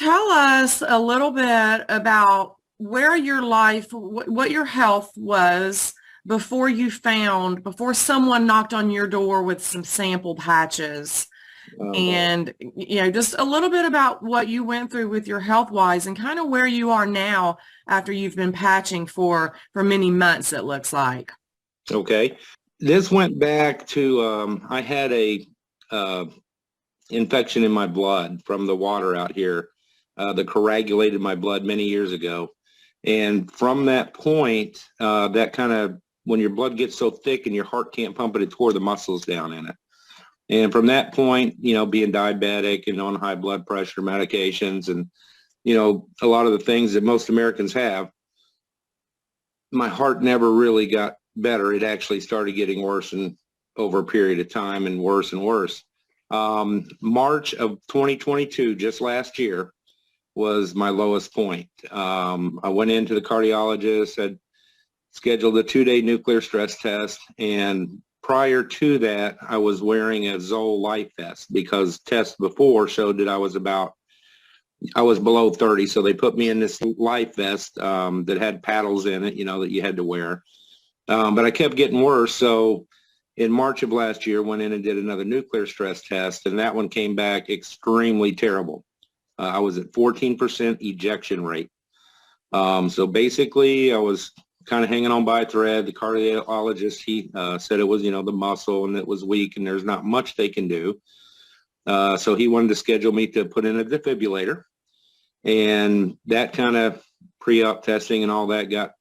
tell us a little bit about where your life, what your health was before someone knocked on your door with some sample patches. And, just a little bit about what you went through with your health-wise and kind of where you are now after you've been patching for many months, it looks like. Okay. This went back to, I had a infection in my blood from the water out here that coagulated my blood many years ago. And from that point, that kind of, when your blood gets so thick and your heart can't pump it, it tore the muscles down in it. And from that point, being diabetic and on high blood pressure medications and, a lot of the things that most Americans have, my heart never really got better. It actually started getting worse and over a period of time and worse and worse. March of 2022, just last year, was my lowest point. I went into the cardiologist, had scheduled a 2-day nuclear stress test, and prior to that, I was wearing a Zoll life vest because tests before showed that I was below 30, so they put me in this life vest that had paddles in it, that you had to wear. But I kept getting worse, so in March of last year, went in and did another nuclear stress test, and that one came back extremely terrible. I was at 14% ejection rate. So basically, I was kind of hanging on by a thread. The cardiologist, he said it was, the muscle and it was weak and there's not much they can do. So he wanted to schedule me to put in a defibrillator. And that kind of pre-op testing and all that got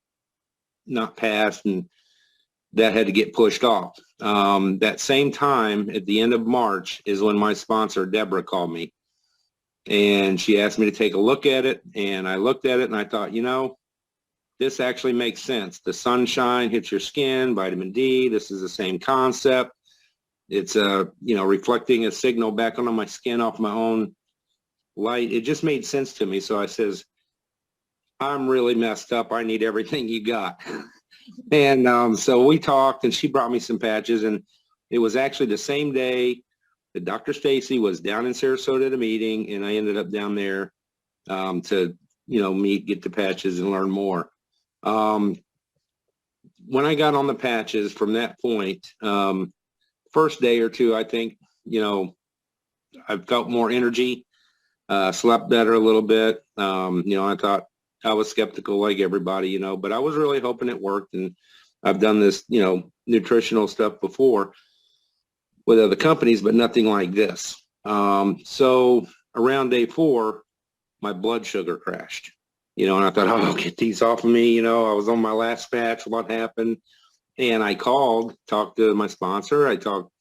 not passed, and that had to get pushed off. That same time, at the end of March, is when my sponsor, Deborah, called me. And she asked me to take a look at it. And I looked at it and I thought, this actually makes sense. The sunshine hits your skin, vitamin D, this is the same concept. It's reflecting a signal back onto my skin off my own light. It just made sense to me. So I says, I'm really messed up. I need everything you got. And so we talked, and she brought me some patches, and it was actually the same day that Dr. Stacy was down in Sarasota at a meeting, and I ended up down there to, meet, get the patches, and learn more. When I got on the patches from that point, first day or two, I think, I felt more energy, slept better a little bit. I thought I was skeptical like everybody, but I was really hoping it worked. And I've done this, nutritional stuff before with other companies, but nothing like this. So around day 4, my blood sugar crashed. And I thought, oh, get these off of me. I was on my last patch. What happened? And I talked to my sponsor. I talked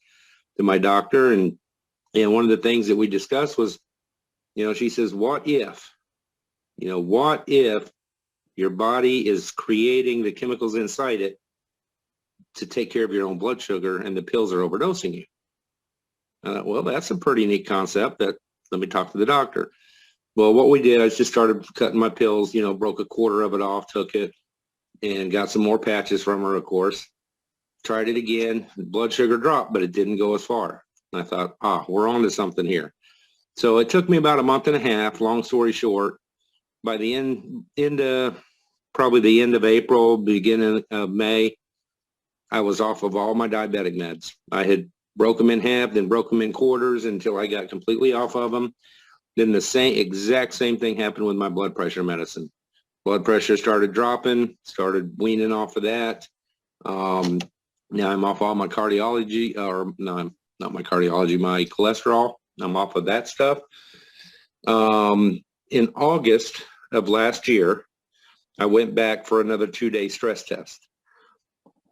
to my doctor. And one of the things that we discussed was, she says, what if your body is creating the chemicals inside it to take care of your own blood sugar and the pills are overdosing you? Well, that's a pretty neat concept. Let me talk to the doctor. Well, what we did, I just started cutting my pills, broke a quarter of it off, took it, and got some more patches from her, of course. Tried it again. Blood sugar dropped, but it didn't go as far. And I thought, we're on to something here. So it took me about a month and a half, long story short. By the probably the end of April, beginning of May, I was off of all my diabetic meds. I had broke them in half, then broke them in quarters until I got completely off of them. Then the exact same thing happened with my blood pressure medicine. Blood pressure started dropping, started weaning off of that. Now I'm off all my cardiology, or no, not my cardiology, my cholesterol. I'm off of that stuff. In August of last year, I went back for another 2-day stress test.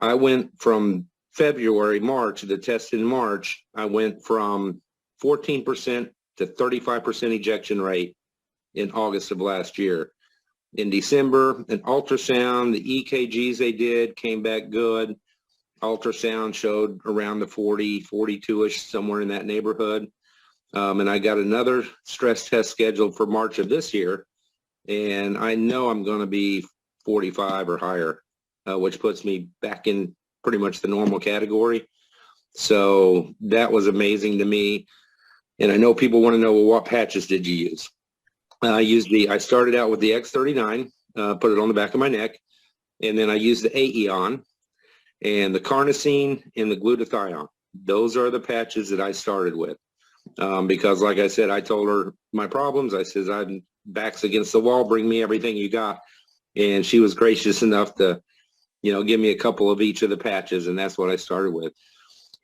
I went from March, the test in March, I went from 14% to 35% ejection rate in August of last year. In December, an ultrasound, the EKGs they did came back good. Ultrasound showed around the 40, 42-ish, somewhere in that neighborhood. And I got another stress test scheduled for March of this year. And I know I'm going to be 45 or higher, which puts me back in pretty much the normal category. So that was amazing to me. And I know people want to know, well, what patches did you use? I started out with the X39, put it on the back of my neck, and then I used the Aeon and the carnosine and the glutathione. Those are the patches that I started with. Because like I said, I told her my problems. I says, I'm back's against the wall. Bring me everything you got. And she was gracious enough to, give me a couple of each of the patches. And that's what I started with.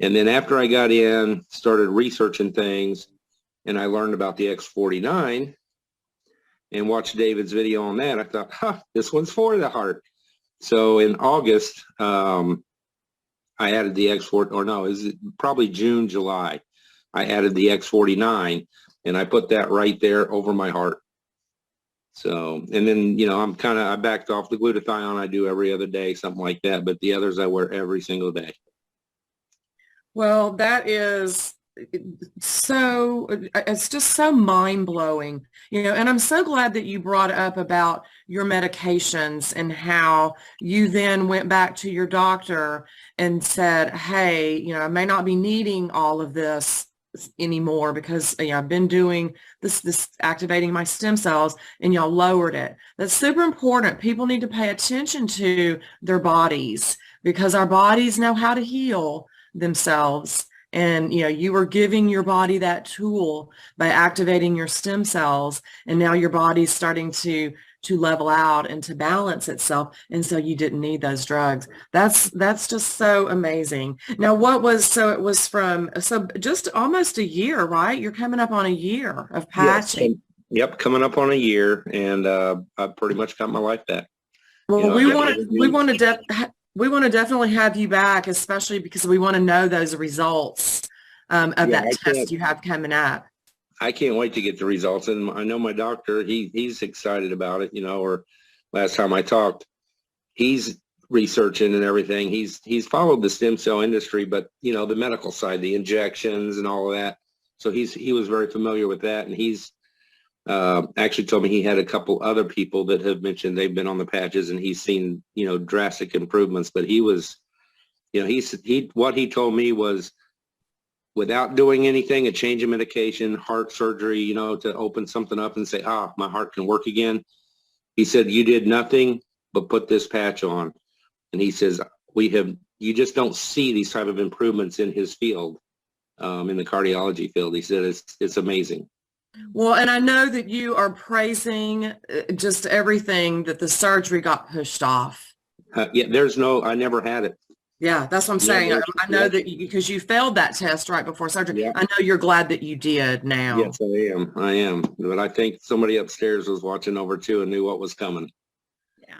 And then after I got in, started researching things, and I learned about the X49 and watched David's video on that. I thought, this one's for the heart. So in August, I added the probably June, July. I added the X49, and I put that right there over my heart. So, and then, I backed off the glutathione. I do every other day, something like that. But the others I wear every single day. Well, that is so, it's just so mind-blowing, and I'm so glad that you brought up about your medications and how you then went back to your doctor and said, hey, I may not be needing all of this anymore because I've been doing this activating my stem cells, and y'all lowered it. That's super important. People need to pay attention to their bodies because our bodies know how to heal themselves. And, you were giving your body that tool by activating your stem cells, and now your body's starting to level out and to balance itself. And so you didn't need those drugs. That's just so amazing. Now, it was so just almost a year, right? You're coming up on a year of patching. Yes. Yep. Coming up on a year. And, I've pretty much got my life back. Well, we want to definitely have you back, especially because we want to know those results of that test you have coming up. I can't wait to get the results. And I know my doctor, he's excited about it, or last time I talked, he's researching and everything. He's followed the stem cell industry, but, the medical side, the injections and all of that. So he was very familiar with that. And he's actually told me he had a couple other people that have mentioned they've been on the patches, and he's seen, drastic improvements. But he was, what he told me was, without doing anything, a change in medication, heart surgery, to open something up and say, my heart can work again. He said, you did nothing but put this patch on. And he says, you just don't see these type of improvements in his field, in the cardiology field. He said, it's amazing. Well, and I know that you are praising just everything that the surgery got pushed off. I never had it. Yeah, that's what I'm saying. I know that because you failed that test right before surgery. Yeah. I know you're glad that you did now. Yes, I am. But I think somebody upstairs was watching over too and knew what was coming. Yeah.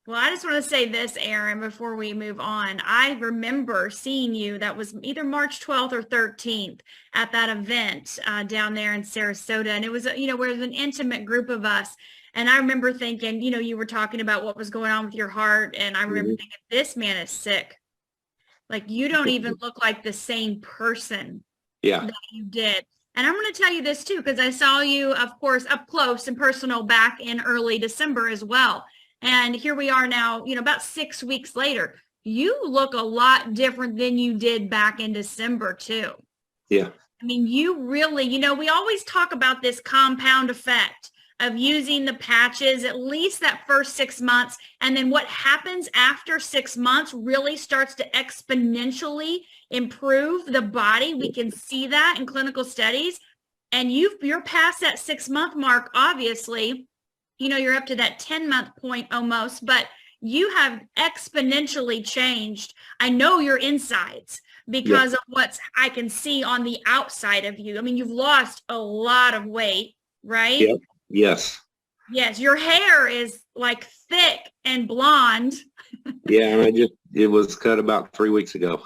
Well, I just want to say this, Aaron, before we move on. I remember seeing you, that was either March 12th or 13th, at that event down there in Sarasota. And it was, where it was an intimate group of us. And I remember thinking, you were talking about what was going on with your heart. And I remember thinking, this man is sick. Like, you don't even look like the same person that you did. And I'm going to tell you this too, because I saw you, of course, up close and personal back in early December as well. And here we are now, about 6 weeks later. You look a lot different than you did back in December too. Yeah. I mean, you really, we always talk about this compound effect of using the patches at least that first 6 months. And then what happens after 6 months really starts to exponentially improve the body. We can see that in clinical studies. And you're past that 6 month mark, obviously. You're up to that 10-month point almost, but you have exponentially changed. I know your insides because of what I can see on the outside of you. I mean, you've lost a lot of weight, right? Yep. Yes. Yes. Your hair is like thick and blonde. Yeah. And it was cut about 3 weeks ago.